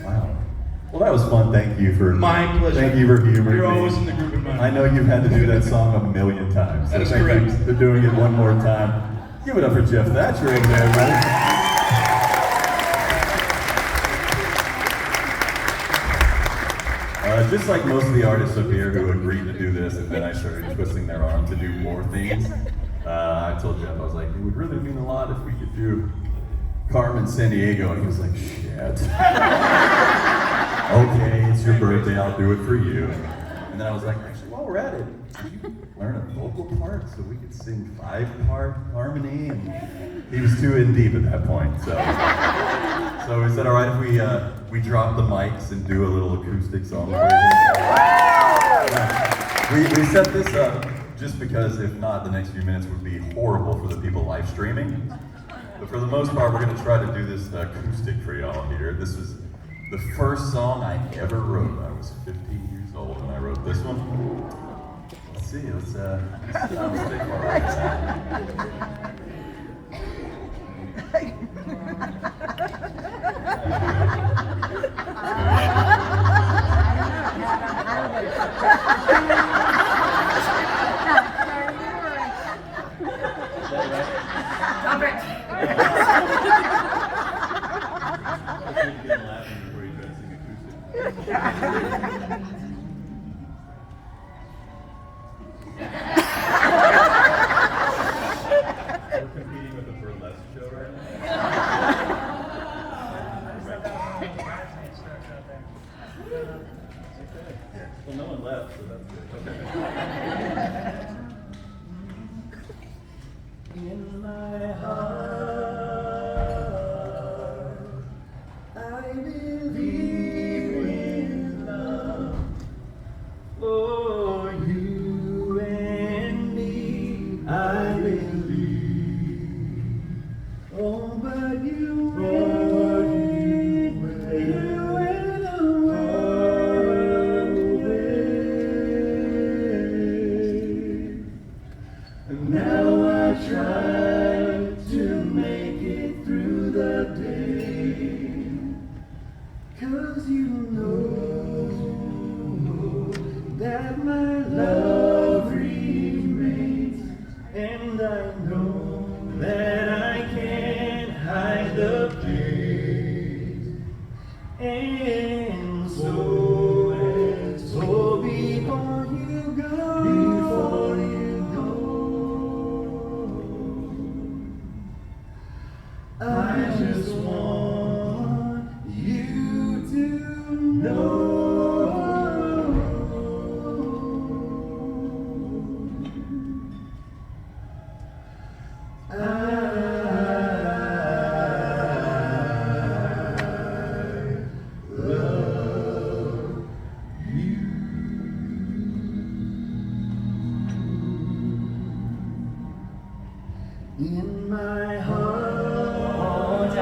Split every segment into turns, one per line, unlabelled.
Wow. Well, that was fun. Thank you for
My pleasure.
Thank you for humoring
You're
me.
always in the group of mine.
I know you've had to do that song a million times.
That is
thank
correct.
you for doing it one more time. Give it up for Jeff Thatcher over there, right? Just like most of the artists up here who agreed to do this, and then I started twisting their arm to do more things, I told Jeff, I was like, it would really mean a lot if we could do Carmen Sandiego, and he was like, shit. Okay, it's your birthday, I'll do it for you. And then I was like, actually, while we're at it, could you learn a vocal part so we could sing 5-part harmony? And he was too in deep at that point, so we said, all right, if we drop the mics and do a little acoustic song for you. We set this up just because if not, the next few minutes would be horrible for the people live streaming. But for the most part, we're going to try to do this acoustic for y'all here. This is the first song I ever wrote. I was 15 years old when I wrote this one. Let's see, let's take
Stop it!
We're competing with a burlesque show right now. Well, no one left, so that's good. In my heart, I believe in love for you and me. I believe. Oh, but you went away. And now I try to make it through the day. 'Cause you know that my love remains, and I know that I can't hide the pain. And so before you go, I just want you to know I love you. In my heart,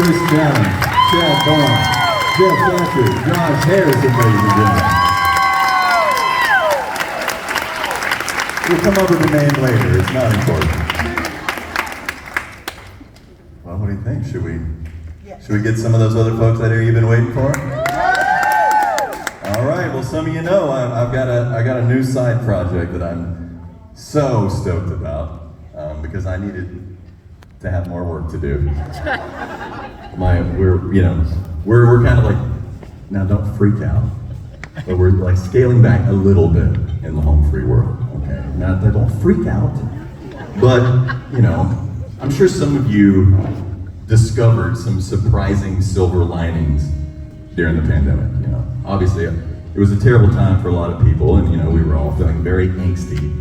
Chris Allen, Chad Vaughn, Jeff Thatcher, Josh Harrison, ladies and gentlemen. We'll come up with the name later, it's not important. Well, what do you think? Should we get some of those other folks out here you've been waiting for? All right, well, some of you know I got a new side project that I'm so stoked about because I needed to have more work to do. We're kind of like, now don't freak out, but we're like scaling back a little bit in the home free world, okay? Not that don't freak out, but I'm sure some of you discovered some surprising silver linings during the pandemic. Obviously it was a terrible time for a lot of people, and we were all feeling very angsty.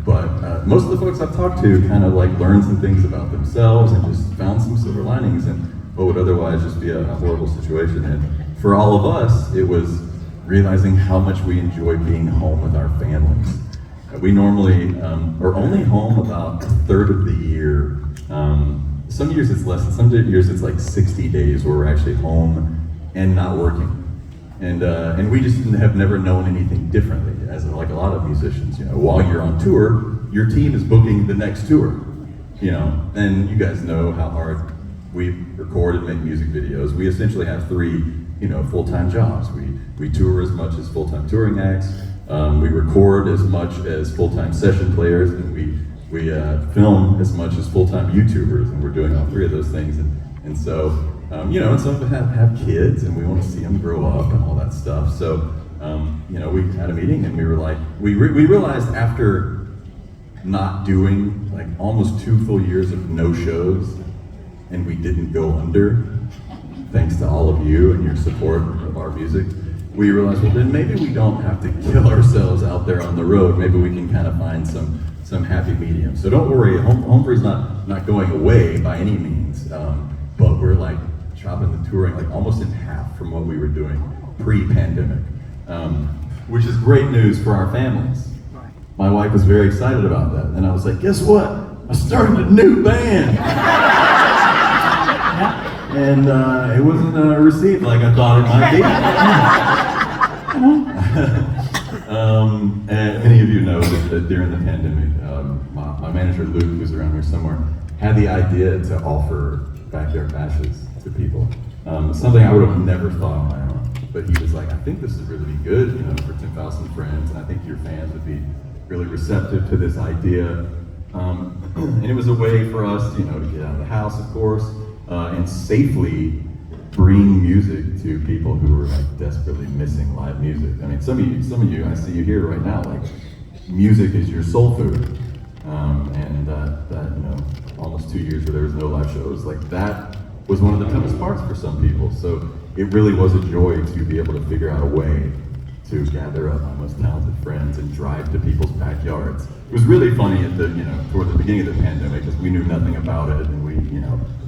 But most of the folks I've talked to kind of like learned some things about themselves and just found some silver linings in what would otherwise just be a horrible situation. And for all of us, it was realizing how much we enjoy being home with our families. We normally are only home about a third of the year. Some years it's less, some years it's like 60 days where we're actually home and not working. And we just have never known anything differently, as like a lot of musicians. While you're on tour, your team is booking the next tour. And you guys know how hard we record and make music videos. We essentially have 3, full-time jobs. We tour as much as full-time touring acts. We record as much as full-time session players, and we film as much as full-time YouTubers, and we're doing all 3 of those things. And so, and some of them have kids, and we want to see them grow up and all that stuff. So, we had a meeting, and we were like, we realized after not doing like almost 2 full years of no shows, and we didn't go under, thanks to all of you and your support of our music, we realized, well, then maybe we don't have to kill ourselves out there on the road. Maybe we can kind of find some happy medium. So don't worry, Home Free's not going away by any means, but we're like chopping the touring like almost in half from what we were doing pre-pandemic, which is great news for our families. My wife was very excited about that, and I was like, guess what? I started a new band. And it wasn't received like I thought it might be. And many of you know that during the pandemic, my manager Luke, who's around here somewhere, had the idea to offer backyard bashes to people. Something I would have never thought on my own. But he was like, I think this would really be good, for 10,000 friends, and I think your fans would be really receptive to this idea. And it was a way for us, to get out of the house, of course, and safely bring music to people who were like desperately missing live music. I mean, some of you, I see you here right now, like music is your soul food. And that almost 2 years where there was no live shows, like that was one of the toughest parts for some people. So it really was a joy to be able to figure out a way to gather up my most talented friends and drive to people's backyards. It was really funny at toward the beginning of the pandemic, because we knew nothing about it, and we,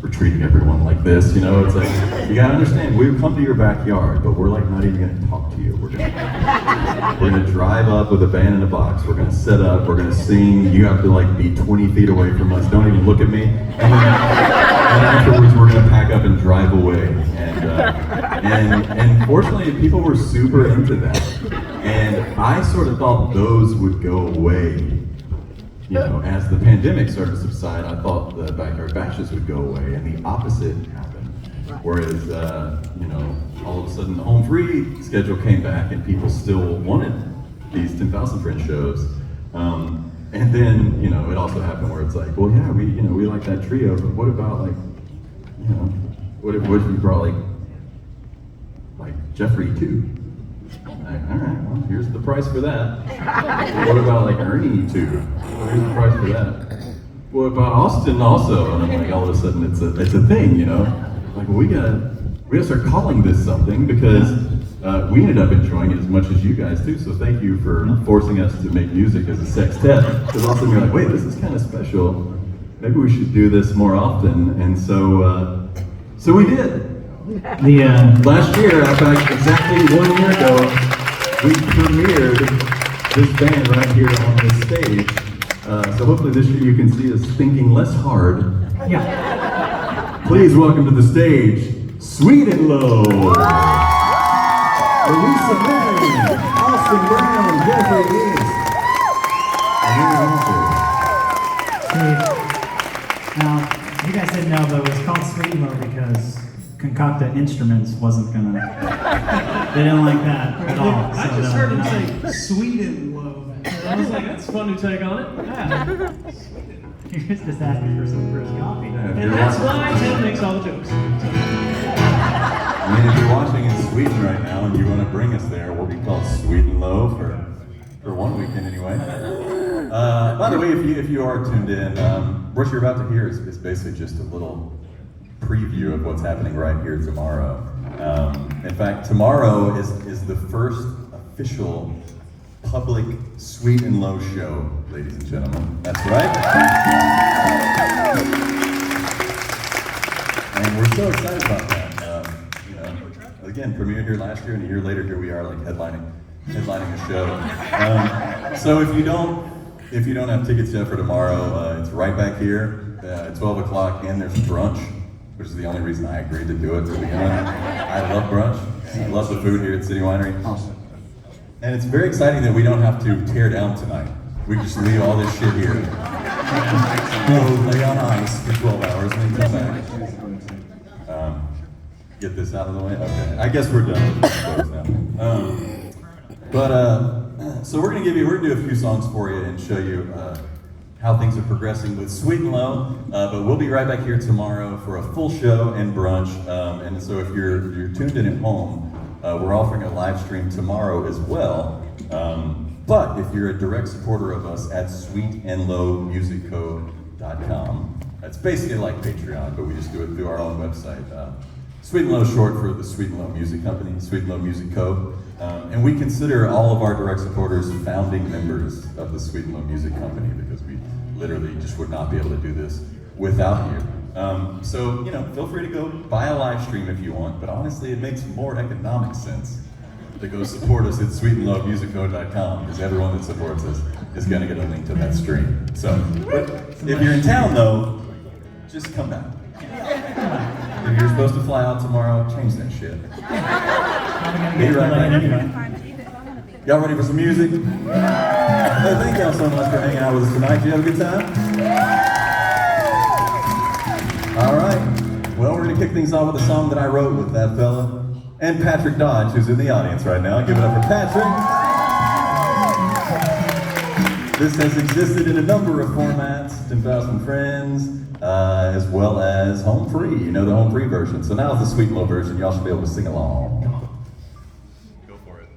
were treating everyone like this. It's like, you gotta understand, we would come to your backyard, but we're like not even gonna talk to you. We're gonna drive up with a band in a box. We're gonna set up. We're gonna sing. You have to like be 20 feet away from us. Don't even look at me. And afterwards, we're gonna pack up and drive away. And fortunately, people were super into that. And I sort of thought those would go away. As the pandemic started to subside, I thought the backyard bashes would go away, and the opposite happened. Whereas, all of a sudden the Home Free schedule came back, and people still wanted these 10,000 friend shows. And then, it also happened where it's like, well, yeah, we like that trio, but what about what if we brought like Jeffrey too? Like, all right, well, here's the price for that. What about like Ernie too? Well, here's the price for that. What about Austin also? And I'm like, all of a sudden it's a thing, Like, well, we gotta start calling this something, because we ended up enjoying it as much as you guys too. So thank you for forcing us to make music as a sextet. Because also you're like, wait, this is kind of special. Maybe we should do this more often. And so we did. Last year, in fact, exactly 1 year ago, we premiered this band right here on this stage. So hopefully this year you can see us thinking less hard.
Yeah.
Please welcome to the stage, Sweet and Low. Louisa May, Austin Brown, Jeffrey East, and Aaron Walker.
Now, you guys didn't know, but it was called Sweet and Low because Concocta Instruments wasn't gonna. They didn't like that at all.
I just heard him say sweet and low. And I was like, that's a fun new take on it. Yeah.
He was just asking for some for his coffee.
And that's why Tim makes all the jokes.
I mean, if you're watching in Sweden right now and you want to bring us there, we'll be called Sweet and Low for one weekend anyway. By the way, if you are tuned in, what you're about to hear is basically just a little preview of what's happening right here tomorrow. In fact, tomorrow is the first official public Sweet and Low show, ladies and gentlemen. That's right. And we're so excited about that. Again, premiered here last year, and a year later, here we are, like headlining a show. So if you don't have tickets yet for tomorrow, it's right back here at 12 o'clock, and there's brunch, which is the only reason I agreed to do it to begin with. I love brunch. I love the food here at City Winery. And it's very exciting that we don't have to tear down tonight. We just leave all this shit here. We'll lay on ice for 12 hours and then come back. Get this out of the way? Okay. I guess we're done with shows now. So we're gonna do a few songs for you and show you how things are progressing with Sweet and Low. But we'll be right back here tomorrow for a full show and brunch. And so if you're tuned in at home, we're offering a live stream tomorrow as well. But if you're a direct supporter of us at sweetandlowmusicco.com, that's basically like Patreon, but we just do it through our own website. Sweet and Low is short for the Sweet and Low Music Company, Sweet and Low Music Co. And we consider all of our direct supporters founding members of the Sweet and Low Music Company because we literally just would not be able to do this without you. So, feel free to go buy a live stream if you want, but honestly, it makes more economic sense to go support us at sweetandlowmusicco.com because everyone that supports us is going to get a link to that stream. So, but if you're in town though, just come back. If you're supposed to fly out tomorrow, change that shit. Be right back. Y'all ready for some music? Hey, thank y'all so much for hanging out with us tonight. Did you have a good time? All right. Well, we're going to kick things off with a song that I wrote with that fella and Patrick Dodge, who's in the audience right now. Give it up for Patrick. This has existed in a number of formats, 10,000 Friends, as well as Home Free, the Home Free version. So now it's the Sweet and Low version. Y'all should be able to sing along. Go for it.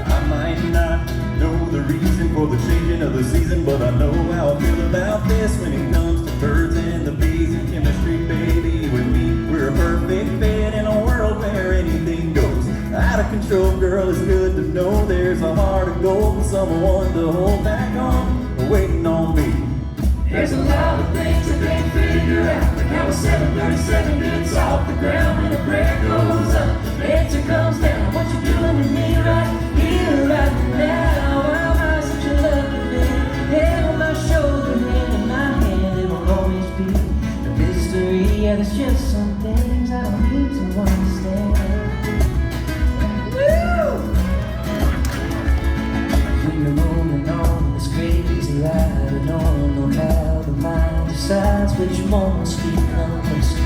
I might not know the reason for the changing of the season, but I know how I feel about this when it comes to birds and the bees and chemistry, baby. With me, we're a perfect fit in a world where anything goes. Out of control, girl, it's good to know there's a heart of gold and someone to hold back on, waiting on me.
There's a lot of things I can't figure out, like how a 737 gets off the ground and a prayer goes up, the answer comes down. What you doing to me right here, right now? Am I such a lucky man? Head on my shoulder, hand in my hand, it will always be a mystery. Yeah, there's just some things I don't need to understand. Woo! When you're rolling on this crazy ride, I don't know how the mind decides which one will speak honest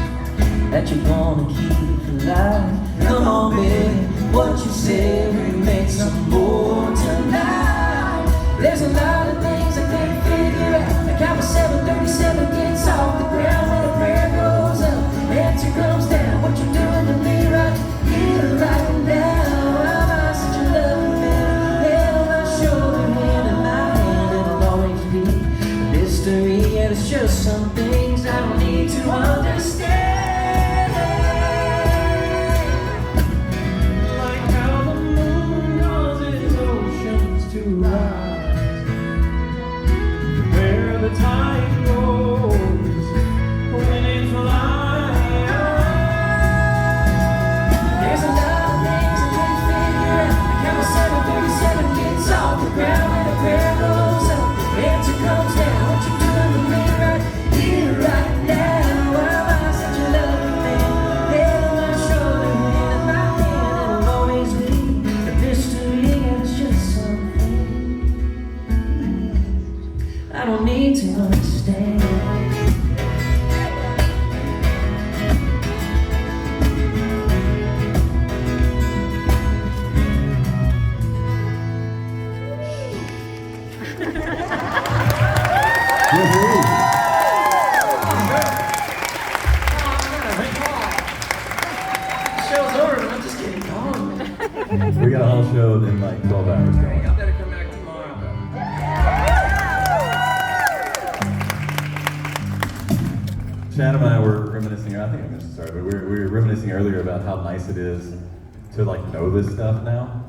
that you're gonna keep alive. Come on, baby, what you say, we make some more tonight. There's a lot of things I can't figure out, like how a 737 gets off the ground when a prayer goes up, the answer comes down. What you doing to me right here, right now? Am I such a lovely man? Head on my shoulder, hand in my hand, it'll always be a mystery. Yeah, there's just some things I don't need to understand.
Like how the moon causes oceans to rise, where the tide goes when it flies.
There's a lot I don't need to understand. Show's over, but I'm just getting going.
We got a whole show in like 12 hours going.
I better come back tomorrow.
Chad and I were reminiscing, I think I mentioned, sorry, but we were reminiscing earlier about how nice it is to like know this stuff now.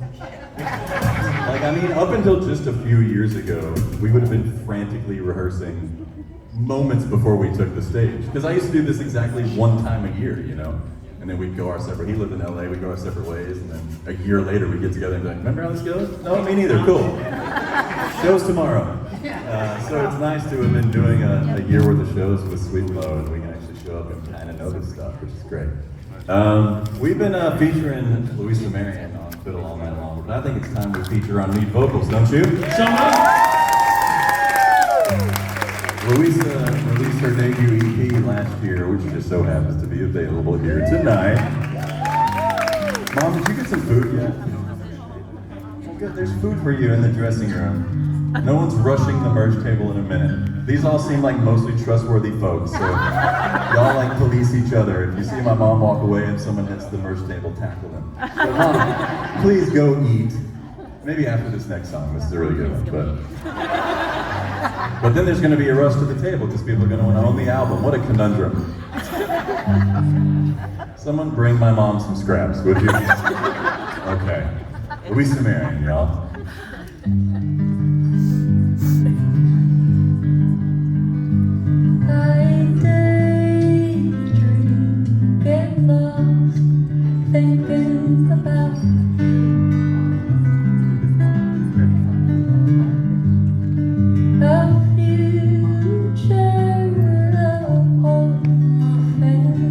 Like, I mean, up until just a few years ago, we would have been frantically rehearsing moments before we took the stage. Because I used to do this exactly one time a year, you know? And then we'd go our separate, he lived in LA, we'd go our separate ways, and then a year later we'd get together and be like, remember how this goes? No, me neither, cool. Shows tomorrow. So it's nice to have been doing a year worth of shows with Sweet and Low, and we can actually show up and kind of know this stuff, which is great. We've been featuring Louisa Marion on Fiddle All Night Long, but I think it's time we feature on lead vocals, don't you?
So much.
Louisa released her debut EP last year, which just so happens to be available here tonight. Mom, did you get some food yet? Well, good. There's food for you in the dressing room. No one's rushing the merch table in a minute. These all seem like mostly trustworthy folks, so y'all like police each other. If you see my mom walk away and someone hits the merch table, tackle them. So Mom, please go eat. Maybe after this next song. This is a really good one, but then there's going to be a rush to the table because people are going to want to own the album. What a conundrum. Someone bring my mom some scraps, would you? Okay. Louisa Marion, y'all.
I daydream, get lost, thinking about a future upon family.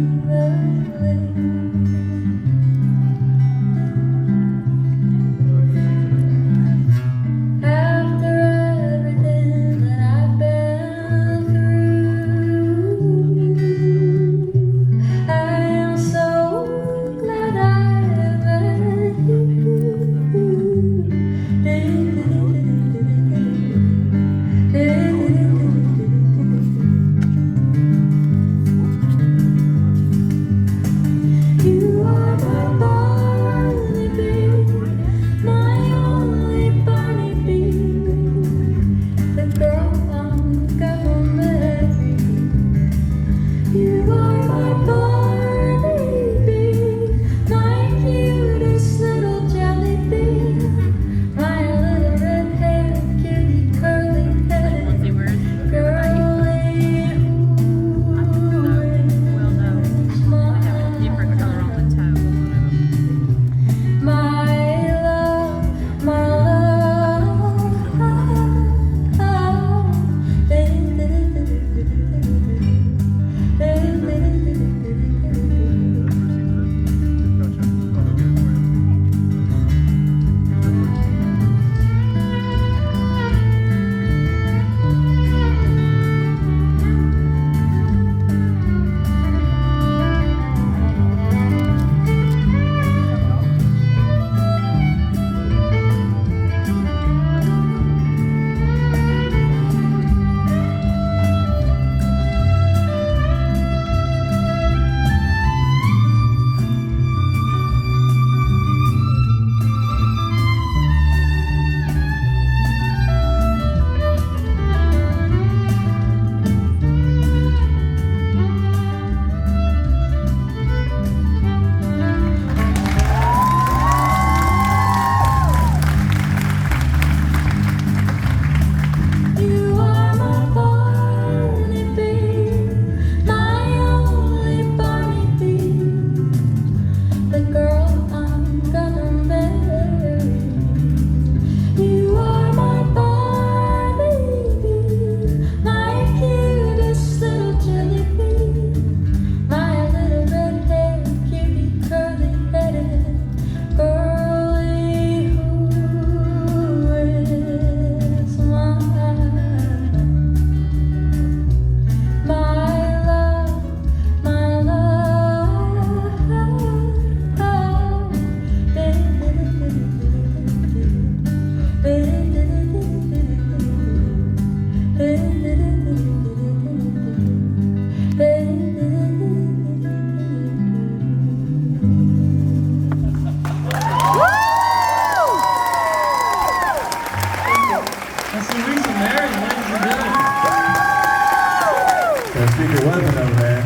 secret weapon over there.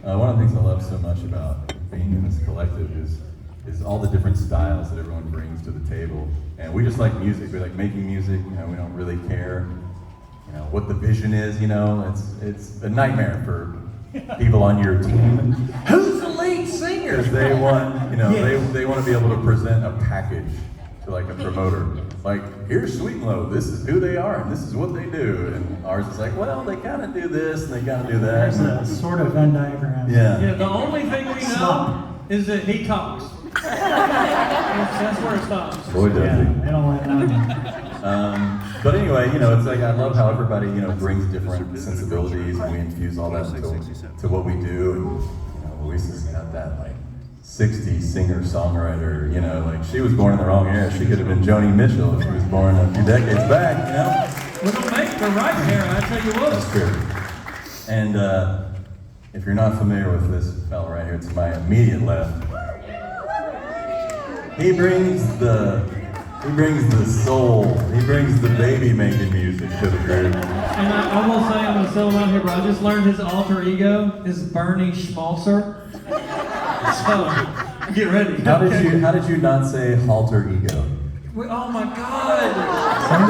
One of the things I love so much about being in this collective is all the different styles that everyone brings to the table. And we just like music. We like making music. You know, we don't really care, you know, what the vision is. You know, it's a nightmare for people on your team.
Who's the lead singer?
Because they want, you know, they want to be able to present a package to like a promoter. Like, here's Sweet and Low, this is who they are, and this is what they do. And ours is like, well, they kind of do this, and they kind of do that.
There's a sort of Venn diagram.
Yeah, the only thing we know is that he talks. That's where it stops.
Boy, does
Yeah,
he.
they don't let nothing.
But anyway, you know, it's like, I love how everybody, you know, brings different sensibilities, and we infuse all that to what we do. And, you know, Luisa's got that, like, 60s singer-songwriter, you know, like, she was born in the wrong era. She could have been Joni Mitchell if she was born a few decades back, you know?
We're gonna make the right hair, I tell you
That's
what.
true. And if you're not familiar with this fella right here, to my immediate left, he brings the soul, he brings the baby making music to the group.
And I will say, I'm gonna sell him out here, but I just learned his alter ego is Bernie Schmalzer. So, get ready.
How did you not say halter ego?
Oh my God!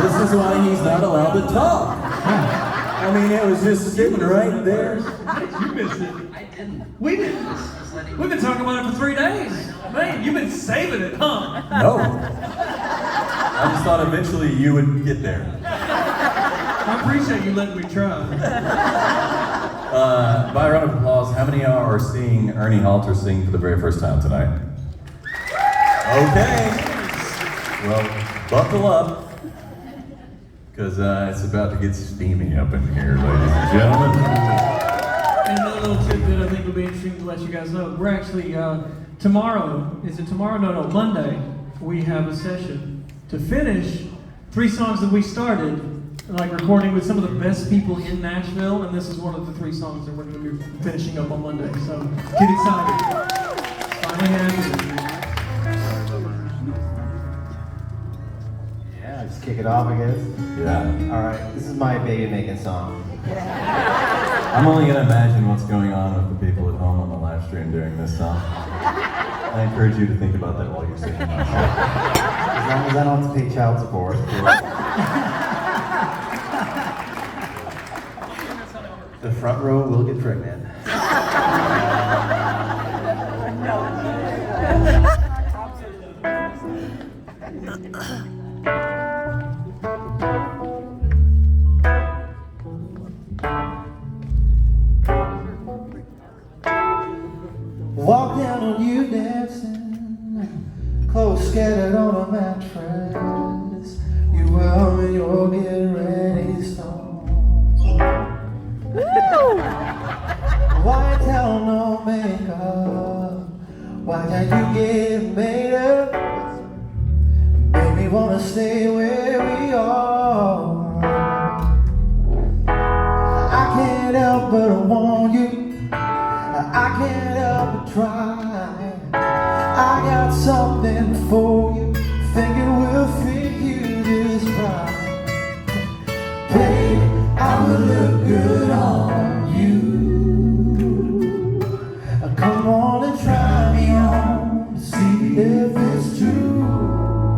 This is why he's not allowed to talk. I mean, it was just sitting right there.
You missed it. I didn't. We didn't. We've been talking about it for 3 days. Man, you've been saving it, huh?
No. I just thought eventually you would get there.
I appreciate you letting me try.
By a round of applause, how many are seeing Ernie Halter sing for the very first time tonight? Okay. Well, buckle up, because it's about to get steamy up in here, ladies and gentlemen.
And another little tidbit I think would be interesting to let you guys know. We're actually, tomorrow, is it tomorrow? No, Monday, we have a session to finish 3 songs that we started, like recording with some of the best people in Nashville, and this is one of the 3 songs that we're going to be finishing up on Monday. So get excited. It's finally happening.
Yeah, just kick it off, I guess.
Yeah.
All right, this is my baby making song.
I'm only going to imagine what's going on with the people at home on the live stream during this song. I encourage you to think about that while you're singing.
As long as I don't have to pay child support. The front row will get pregnant. Walk down on you dancing, clothes scattered on a mattress. You well when you're getting ready to start. White towel, no makeup. Why can't you get made up? Make me wanna stay where we are. I can't help but I want you. I can't help but try. I got something for you. Think it will fit you just right. Baby, I will look good on you. Come on and try me on, see if it's true.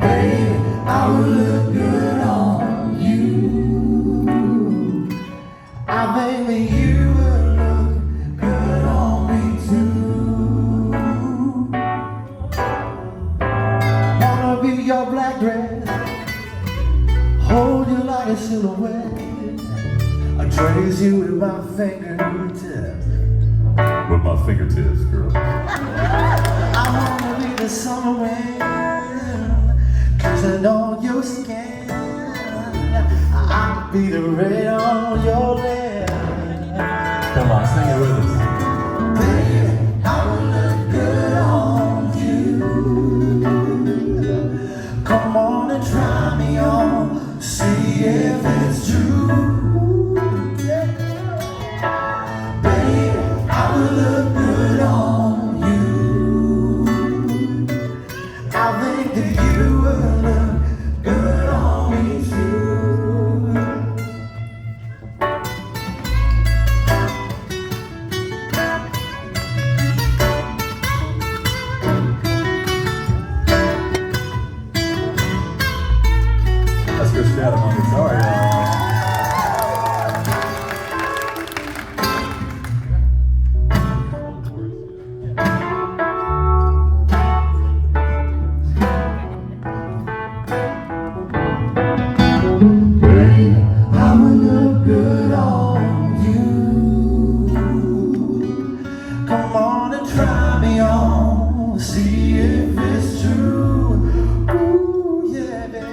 Baby, I will look good on you. I think that you will look good on me too. Wanna be your black dress, hold you like a silhouette. I trace you with my fingertips.
With my fingertips, girl.
I wanna be the summer rain, cause I know your skin. I could be the red on your lips.
Come on, sing it with us.
Baby, I will look good on you. Come on and try me on, see if it's true. Baby, I will look good on you. I think that you will look good on me too.
got him on guitar, y'all.
I would look good on you. Come on and try me on, see if it's true. Ooh, yeah, baby.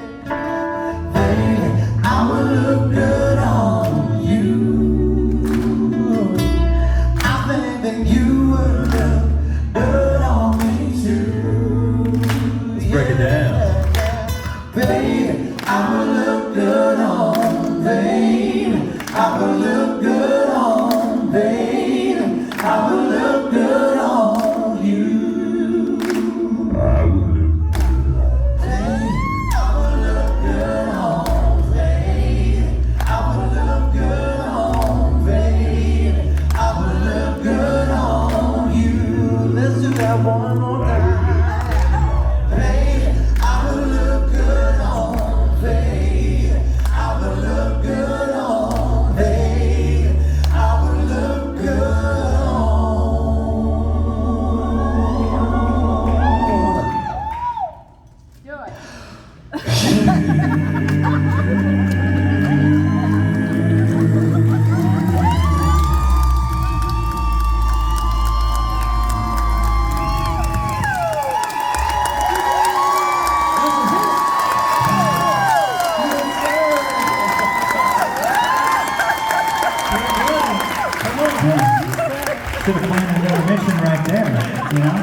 Baby, I would look good on you. I think that you would look good on me too.
Let's break it down.
Baby, I would look good on, babe. I would look good on, babe. I would look good on you.
I would look
Babe, I would look good on, babe. I would look good on, babe. I would look good on you. Let's do that one more time. Babe, I would look good on, babe. I would look good on, babe. I would look good
Should have planned an intermission right there, you know?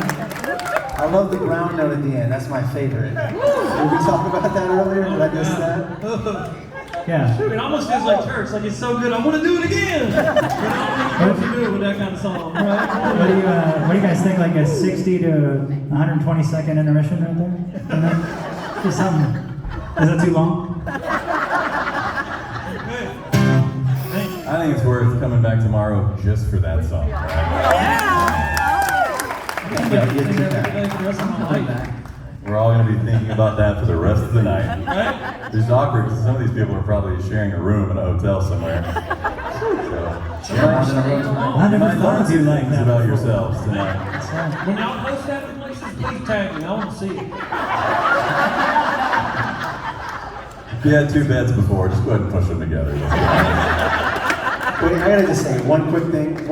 I love the ground note at the end. That's my favorite. Did we talk about that earlier? Did I miss that?
Yeah.
It almost feels like church. Like it's so good, I want to do it again. You know, I don't know what to do with that kind of song, right?
What do you guys think, like a 60 to 120 second intermission right there? You know? Just something. Is that too long?
I think it's worth coming back tomorrow just for that song.
For the rest of my life.
We're all going to be thinking about that for the rest of the night.
Right?
It's awkward because some of these people are probably sharing a room in a hotel somewhere. So,
I never
might
thought
learn
of you
some
like
things
that
about
before.
yourselves tonight.
When y'all post that in places, please tag me. I want to see it.
If you had two beds before, just go ahead and push them together.
Wait, I gotta just say one quick thing.